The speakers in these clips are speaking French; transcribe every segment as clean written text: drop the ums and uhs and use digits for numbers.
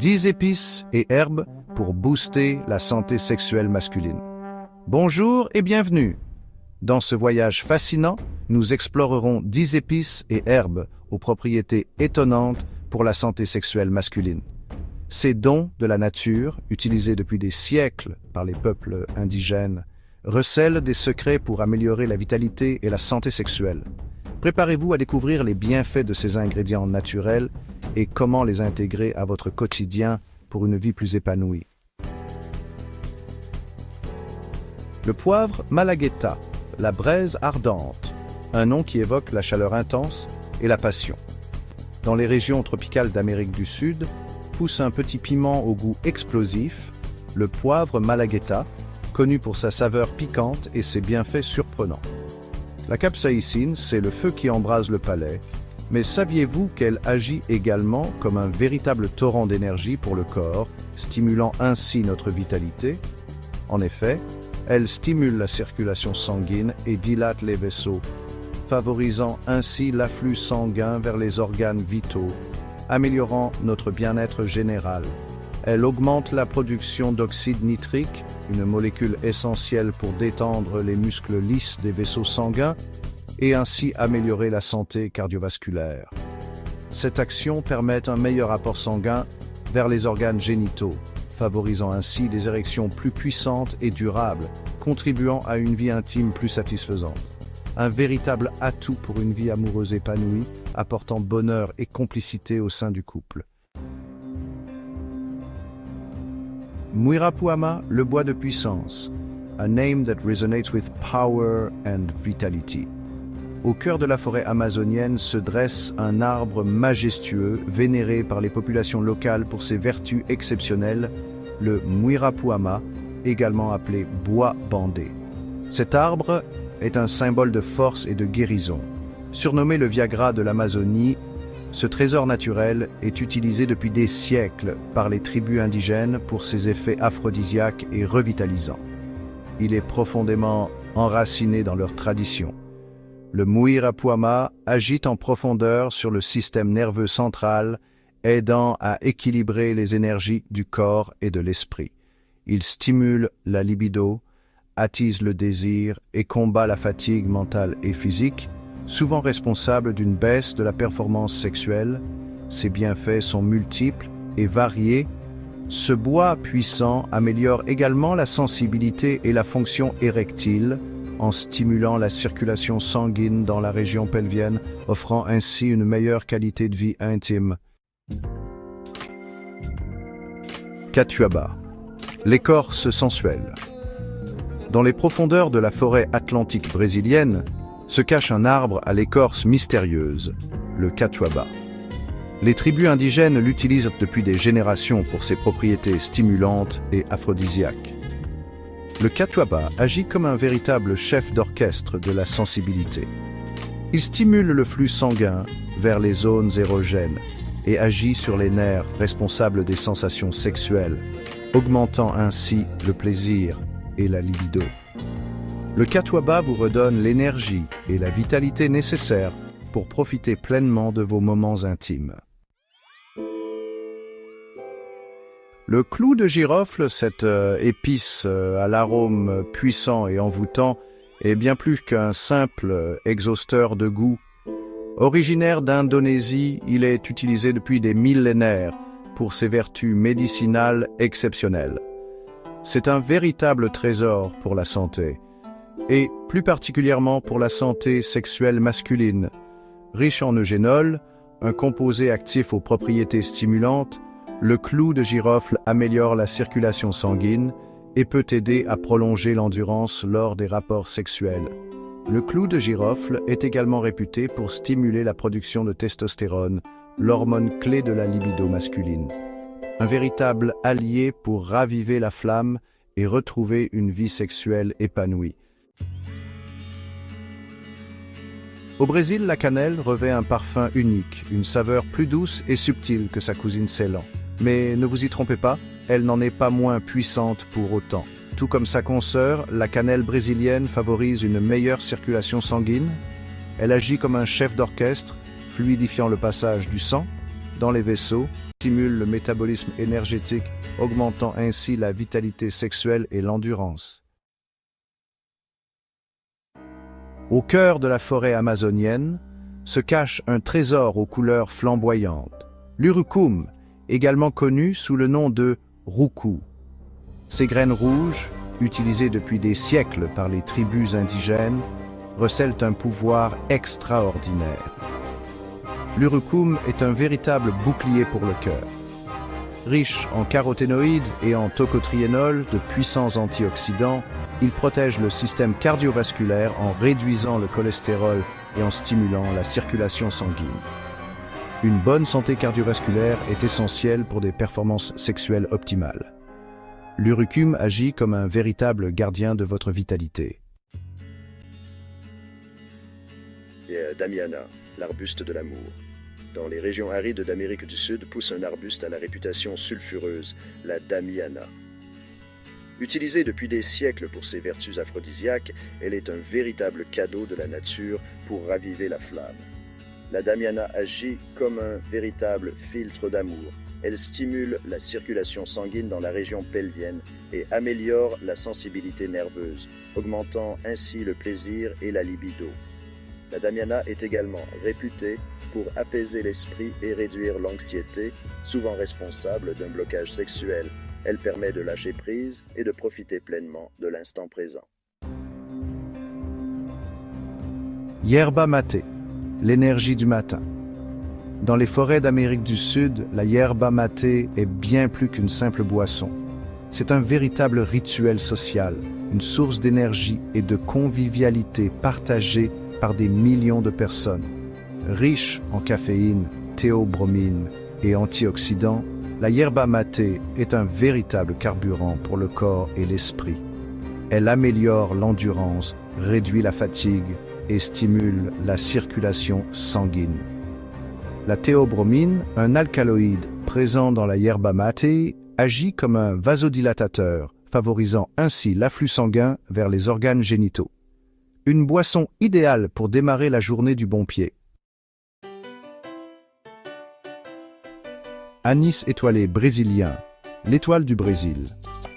10 épices et herbes pour booster la santé sexuelle masculine. Bonjour et bienvenue. Dans ce voyage fascinant, nous explorerons 10 épices et herbes aux propriétés étonnantes pour la santé sexuelle masculine. Ces dons de la nature, utilisés depuis des siècles par les peuples indigènes, recèlent des secrets pour améliorer la vitalité et la santé sexuelle. Préparez-vous à découvrir les bienfaits de ces ingrédients naturels et comment les intégrer à votre quotidien pour une vie plus épanouie. Le poivre Malagueta, la braise ardente, un nom qui évoque la chaleur intense et la passion. Dans les régions tropicales d'Amérique du Sud, pousse un petit piment au goût explosif, le poivre Malagueta, connu pour sa saveur piquante et ses bienfaits surprenants. La capsaïcine, c'est le feu qui embrase le palais, mais saviez-vous qu'elle agit également comme un véritable torrent d'énergie pour le corps, stimulant ainsi notre vitalité? En effet, elle stimule la circulation sanguine et dilate les vaisseaux, favorisant ainsi l'afflux sanguin vers les organes vitaux, améliorant notre bien-être général. Elle augmente la production d'oxyde nitrique, une molécule essentielle pour détendre les muscles lisses des vaisseaux sanguins et ainsi améliorer la santé cardiovasculaire. Cette action permet un meilleur apport sanguin vers les organes génitaux, favorisant ainsi des érections plus puissantes et durables, contribuant à une vie intime plus satisfaisante. Un véritable atout pour une vie amoureuse épanouie, apportant bonheur et complicité au sein du couple. Muirapuama, le bois de puissance, a name that resonates with power and vitality. Au cœur de la forêt amazonienne se dresse un arbre majestueux, vénéré par les populations locales pour ses vertus exceptionnelles, le Muirapuama, également appelé bois bandé. Cet arbre est un symbole de force et de guérison. Surnommé le Viagra de l'Amazonie, ce trésor naturel est utilisé depuis des siècles par les tribus indigènes pour ses effets aphrodisiaques et revitalisants. Il est profondément enraciné dans leur tradition. Le Muirapuama agit en profondeur sur le système nerveux central, aidant à équilibrer les énergies du corps et de l'esprit. Il stimule la libido, attise le désir et combat la fatigue mentale et physique, souvent responsable d'une baisse de la performance sexuelle. Ses bienfaits sont multiples et variés. Ce bois puissant améliore également la sensibilité et la fonction érectile en stimulant la circulation sanguine dans la région pelvienne, offrant ainsi une meilleure qualité de vie intime. Catuaba, l'écorce sensuelle. Dans les profondeurs de la forêt atlantique brésilienne, se cache un arbre à l'écorce mystérieuse, le catuaba. Les tribus indigènes l'utilisent depuis des générations pour ses propriétés stimulantes et aphrodisiaques. Le catuaba agit comme un véritable chef d'orchestre de la sensibilité. Il stimule le flux sanguin vers les zones érogènes et agit sur les nerfs responsables des sensations sexuelles, augmentant ainsi le plaisir et la libido. Le catuaba vous redonne l'énergie et la vitalité nécessaires pour profiter pleinement de vos moments intimes. Le clou de girofle, cette épice à l'arôme puissant et envoûtant, est bien plus qu'un simple exhausteur de goût. Originaire d'Indonésie, il est utilisé depuis des millénaires pour ses vertus médicinales exceptionnelles. C'est un véritable trésor pour la santé, et plus particulièrement pour la santé sexuelle masculine. Riche en eugénol, un composé actif aux propriétés stimulantes, le clou de girofle améliore la circulation sanguine et peut aider à prolonger l'endurance lors des rapports sexuels. Le clou de girofle est également réputé pour stimuler la production de testostérone, l'hormone clé de la libido masculine. Un véritable allié pour raviver la flamme et retrouver une vie sexuelle épanouie. Au Brésil, la cannelle revêt un parfum unique, une saveur plus douce et subtile que sa cousine Ceylan. Mais ne vous y trompez pas, elle n'en est pas moins puissante pour autant. Tout comme sa consoeur, la cannelle brésilienne favorise une meilleure circulation sanguine. Elle agit comme un chef d'orchestre, fluidifiant le passage du sang, dans les vaisseaux, stimule le métabolisme énergétique, augmentant ainsi la vitalité sexuelle et l'endurance. Au cœur de la forêt amazonienne se cache un trésor aux couleurs flamboyantes, l'urucum, également connu sous le nom de roucou. Ces graines rouges, utilisées depuis des siècles par les tribus indigènes, recèlent un pouvoir extraordinaire. L'urucum est un véritable bouclier pour le cœur. Riche en caroténoïdes et en tocotriénol, de puissants antioxydants, il protège le système cardiovasculaire en réduisant le cholestérol et en stimulant la circulation sanguine. Une bonne santé cardiovasculaire est essentielle pour des performances sexuelles optimales. L'urucum agit comme un véritable gardien de votre vitalité. Damiana, l'arbuste de l'amour. Dans les régions arides d'Amérique du Sud pousse un arbuste à la réputation sulfureuse, la damiana. Utilisée depuis des siècles pour ses vertus aphrodisiaques, elle est un véritable cadeau de la nature pour raviver la flamme. La damiana agit comme un véritable filtre d'amour. Elle stimule la circulation sanguine dans la région pelvienne et améliore la sensibilité nerveuse, augmentant ainsi le plaisir et la libido. La damiana est également réputée pour apaiser l'esprit et réduire l'anxiété, souvent responsable d'un blocage sexuel. Elle permet de lâcher prise et de profiter pleinement de l'instant présent. Yerba mate, l'énergie du matin. Dans les forêts d'Amérique du Sud, la yerba mate est bien plus qu'une simple boisson. C'est un véritable rituel social, une source d'énergie et de convivialité partagée par des millions de personnes. Riche en caféine, théobromine et antioxydants, la yerba mate est un véritable carburant pour le corps et l'esprit. Elle améliore l'endurance, réduit la fatigue et stimule la circulation sanguine. La théobromine, un alcaloïde présent dans la yerba mate, agit comme un vasodilatateur, favorisant ainsi l'afflux sanguin vers les organes génitaux. Une boisson idéale pour démarrer la journée du bon pied. Anis étoilé brésilien, l'étoile du Brésil.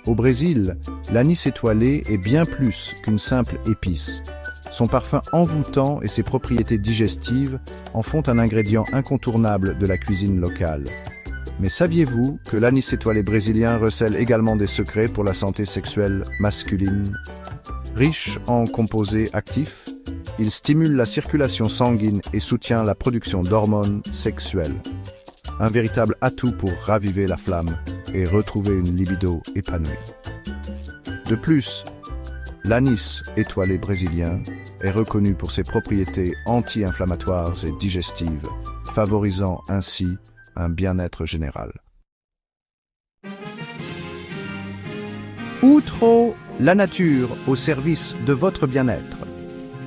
Au Brésil, l'anis étoilé est bien plus qu'une simple épice. Son parfum envoûtant et ses propriétés digestives en font un ingrédient incontournable de la cuisine locale. Mais saviez-vous que l'anis étoilé brésilien recèle également des secrets pour la santé sexuelle masculine? Riche en composés actifs, il stimule la circulation sanguine et soutient la production d'hormones sexuelles. Un véritable atout pour raviver la flamme et retrouver une libido épanouie. De plus, l'anis étoilé brésilien est reconnu pour ses propriétés anti-inflammatoires et digestives, favorisant ainsi un bien-être général. Outre la nature au service de votre bien-être.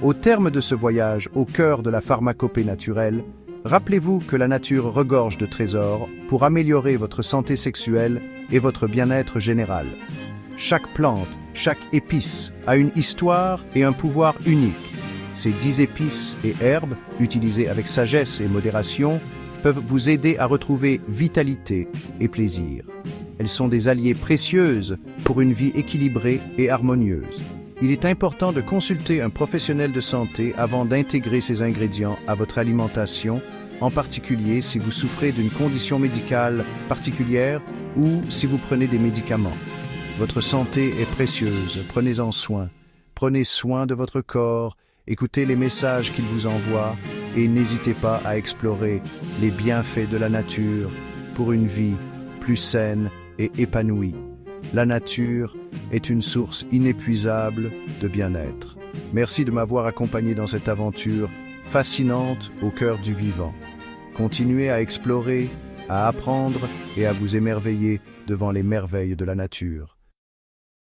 Au terme de ce voyage au cœur de la pharmacopée naturelle, rappelez-vous que la nature regorge de trésors pour améliorer votre santé sexuelle et votre bien-être général. Chaque plante, chaque épice a une histoire et un pouvoir unique. Ces 10 épices et herbes, utilisées avec sagesse et modération, peuvent vous aider à retrouver vitalité et plaisir. Elles sont des alliées précieuses pour une vie équilibrée et harmonieuse. Il est important de consulter un professionnel de santé avant d'intégrer ces ingrédients à votre alimentation, en particulier si vous souffrez d'une condition médicale particulière ou si vous prenez des médicaments. Votre santé est précieuse, prenez-en soin. Prenez soin de votre corps, écoutez les messages qu'il vous envoie et n'hésitez pas à explorer les bienfaits de la nature pour une vie plus saine et épanouie. La nature est une source inépuisable de bien-être. Merci de m'avoir accompagné dans cette aventure fascinante au cœur du vivant. Continuez à explorer, à apprendre et à vous émerveiller devant les merveilles de la nature.